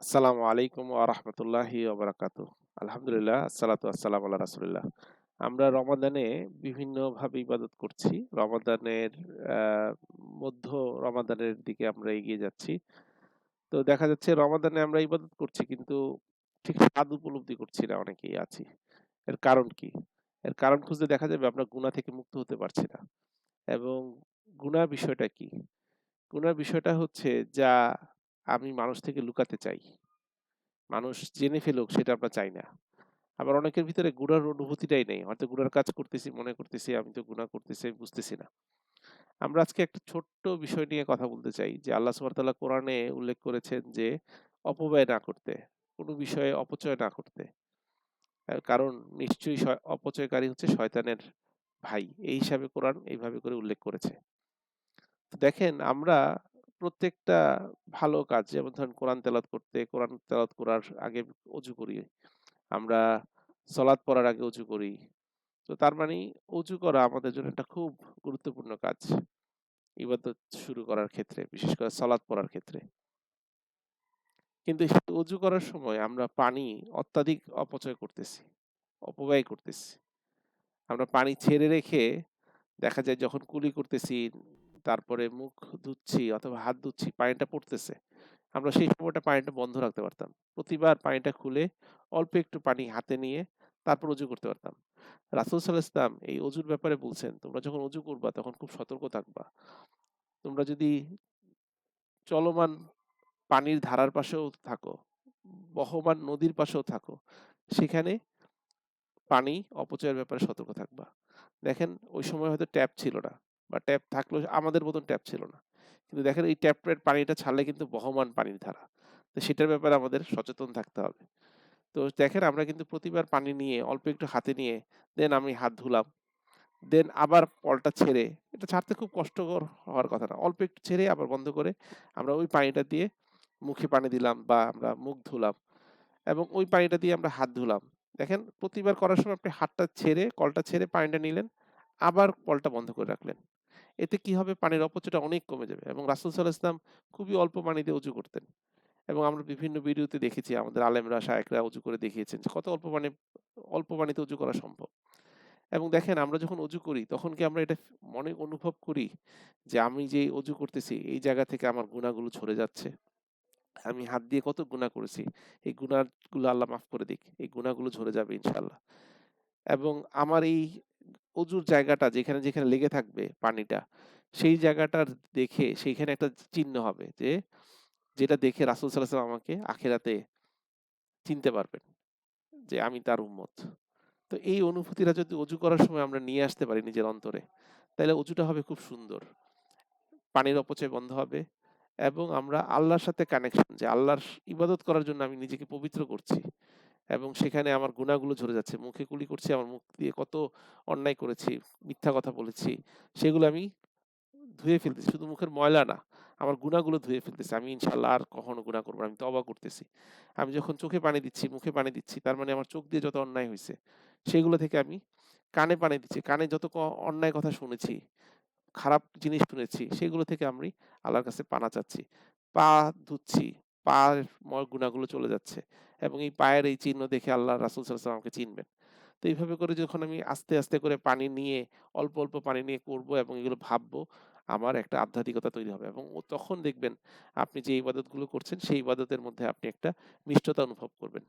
আসসালামু আলাইকুম ওয়া রাহমাতুল্লাহি ওয়া বারাকাতুহু। আলহামদুলিল্লাহ, আসসালাতু ওয়াসসালামু আলা রাসূলিল্লাহ। আমরা রমাদানে বিভিন্নভাবে ইবাদত করছি। রমাদানের আ মধ্য রমাদানের দিকে আমরা এগিয়ে যাচ্ছি। তো দেখা যাচ্ছে রমাদানে আমরা ইবাদত করছি কিন্তু ঠিক স্বাদ উপলব্ধি করছি না অনেকেই আছি। এর কারণ কি? এর কারণ খুঁজলে দেখা যাবে আমরা গুনাহ থেকে মুক্ত হতে পারছি না। এবং গুনাহ বিষয়টা কি? গুনাহ বিষয়টা হচ্ছে যা আমি মানুষ থেকে লুকাতে চাই। মানুষ জেনে ফেলুক সেটা আমরা চাই না। আবার অনেকের ভিতরে গুনার অনুভূতিটাই নেই। হয়তো গুনার কাজ করতেছি, মনে করতেছি আমি তো গুনাহ করতেছি, আমি বুঝতেছি না। আমরা আজকে একটা ছোট্ট বিষয় নিয়ে কথা বলতে চাই যে আল্লাহ সুবহানাহু ওয়া তাআলা কোরআনে উল্লেখ করেছেন যে অপব্যয় না করতে, কোনো বিষয়ে অপচয় না করতে। কারণ নিশ্চয়ই অপচয়কারী হচ্ছে শয়তানের ভাই। এই হিসাবে কোরআন এইভাবে করে উল্লেখ করেছে। তো দেখেন আমরা প্রত্যেকটা ভালো কাজ যেমন ধরেন কোরআন তেলাওয়াত করতে, কোরআন তেলাওয়াত করার আগে ওযু করি। আমরা সলাত পড়ার আগে অজু করি। তো তার মানে অজু করা আমাদের জন্য একটা খুব গুরুত্বপূর্ণ কাজ। ইবাদত শুরু করার ক্ষেত্রে, বিশেষ করে সলাত পড়ার ক্ষেত্রে। কিন্তু এই অজু করার সময় আমরা পানি অত্যাধিক অপচয় করতেছি, অপব্যয় করতেছি। আমরা পানি ছেড়ে রেখে দেখা যায় যখন কুলি করতেছি, তারপরে মুখ ধুচ্ছি অথবা হাত ধুচ্ছি, পানিটা পড়তেছে। আমরা সেই সময়টা পানিটা বন্ধ রাখতে পারতাম। প্রতিবার পানিটা খুলে অল্প একটু পানি হাতে নিয়ে তারপর অজু করতে পারতাম। রাসূল সাল্লাল্লাহু আলাইহি ওয়াসাল্লাম এই অজুর ব্যাপারে বলছেন, তোমরা যখন অজু করবা তখন খুব সতর্ক থাকবা। তোমরা যদি চলমান পানির ধারার পাশেও থাকো, বহমান নদীর পাশেও থাকো, সেখানে পানি অপচয়ের ব্যাপারে সতর্ক থাকবা। দেখেন ওই সময় হয়তো ট্যাপ ছিল না বা ট্যাপ থাকলেও আমাদের মতন ট্যাপ ছিল না। কিন্তু দেখেন এই ট্যাপের পানিটা ছাড়লে কিন্তু বহমান পানির ধারা। তো সেটার ব্যাপারে আমাদের সচেতন থাকতে হবে। তো দেখেন আমরা কিন্তু প্রতিবার পানি নিয়ে অল্প একটু হাতে নিয়ে দেন আমি হাত ধুলাম। দেন আবার কলটা ছেড়ে, এটা ছাড়তে খুব কষ্টকর হওয়ার কথা না। অল্প একটু ছেড়ে আবার বন্ধ করে আমরা ওই পানিটা দিয়ে মুখে পানি দিলাম বা আমরা মুখ ধুলাম এবং ওই পানিটা দিয়ে আমরা হাত ধুলাম। দেখেন প্রতিবার করার সময় আপনি হাতটা ছেড়ে, কলটা ছেড়ে পানিটা নিলেন, আবার কলটা বন্ধ করে রাখলেন। এতে কি হবে? পানির অপচয়টা অনেক কমে যাবে এবং রাসূল সাল্লাল্লাহু আলাইহি ওয়াসাল্লাম খুবই অল্প পানি দিয়ে অজু করতেন এবং আমরা বিভিন্ন ভিডিওতে দেখেছি আমাদের আলেমরা, শায়েখরা অজু করে দেখিয়েছেন যে কত অল্প পানিতে অজু করা সম্ভব। এবং দেখেন আমরা যখন অজু করি তখন কি আমরা এটা মনে অনুভব করি যে আমি যে অজু করতেছি এই জায়গা থেকে আমার গুনাহগুলো ঝরে যাচ্ছে। আমি হাত দিয়ে কত গুনাহ করেছি। এই গুনাহগুলো আল্লাহ মাফ করে দিক। এই গুনাহগুলো ঝরে যাবে ইনশাআল্লাহ। এবং আমার এই অজুর জায়গাটা যেখানে লেগে থাকবে পানিটা, সেই জায়গাটার দেখে সেইখানে একটা চিহ্ন হবে যে যেটা দেখে রাসূল সাল্লাল্লাহু আলাইহি ওয়াসাল্লাম আমাকে আখিরাতে চিনতে পারবেন যে আমি তার উম্মত। তো এই অনুভূতিটা যদি অজু করার সময় আমরা নিয়ে আসতে পারি নিজের অন্তরে, তাইলে অজুটা হবে খুব সুন্দর। পানির অপচয় বন্ধ হবে এবং আমরা আল্লাহর সাথে কানেকশন যে আল্লাহর ইবাদত করার জন্য আমি নিজেকে পবিত্র করছি এবং সেখানে আমার গুনাহগুলো ঝরে যাচ্ছে। মুখে কুলি করছি, আমার মুখ দিয়ে কত অন্যায় করেছি, মিথ্যা কথা বলেছি, সেগুলো আমি ধুয়ে ফেলতেছি। শুধু মুখের ময়লা না, আমার গুনাহগুলো ধুয়ে ফেলতেছি। আমি ইনশাআল্লাহ আর কখনো গুনাহ করব না। আমি তওবা করতেছি। আমি যখন চোখে পানি দিচ্ছি, মুখে পানি দিচ্ছি, তার মানে আমার চোখ দিয়ে যত অন্যায় হইছে, সেগুলো থেকে আমি কানে পানি দিচ্ছি। কানে যত অন্যায় কথা শুনেছি, খারাপ জিনিস শুনেছি, সেগুলো থেকে আমি আল্লাহর কাছে পানা চাচ্ছি। পা ধুচ্ছি, পায়ের গুনাহগুলো চলে যাচ্ছে এবং এই পায়ের এই চিহ্ন দেখে আল্লাহ রাসূল সাল্লাল্লাহু আলাইহি ওয়াসাল্লাম আমাকে চিনবেন। তো এইভাবে করে যখন আমি আস্তে, আস্তে করে পানি নিয়ে অল্প পানি নিয়ে করব এবং এগুলো ভাববো, আমার একটা আধ্যাত্মিকতা তৈরি হবে এবং তখন দেখবেন আপনি যে ইবাদতগুলো করছেন, সেই ইবাদতের মধ্যে আপনি একটা মিষ্টতা অনুভব করবেন।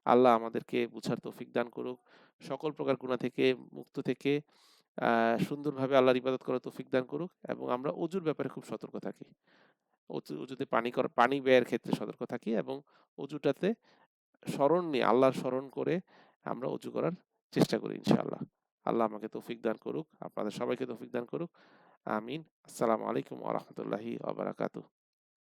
আল্লাহ আমাদেরকে বুঝার তৌফিক দান করুক। সকল প্রকার গুনাহ থেকে মুক্ত থেকে আ সুন্দরভাবে আল্লাহর ইবাদত করার তৌফিক দান করুক এবং আমরা অজুর ব্যাপারে খুব সতর্ক থাকি। অজুতে পানি ব্যয়ের ক্ষেত্রে সতর্ক থাকি এবং অজুটাতে আল্লাহর স্মরণ করে আমরা অজু করার চেষ্টা করি ইনশাআল্লাহ। আল্লাহ আমাকে তৌফিক দান করুক। আপনাদের সবাইকে তৌফিক দান করুক। আমিন। আসসালামু আলাইকুম ওয়া রাহমাতুল্লাহি ওয়া বারাকাতুহু।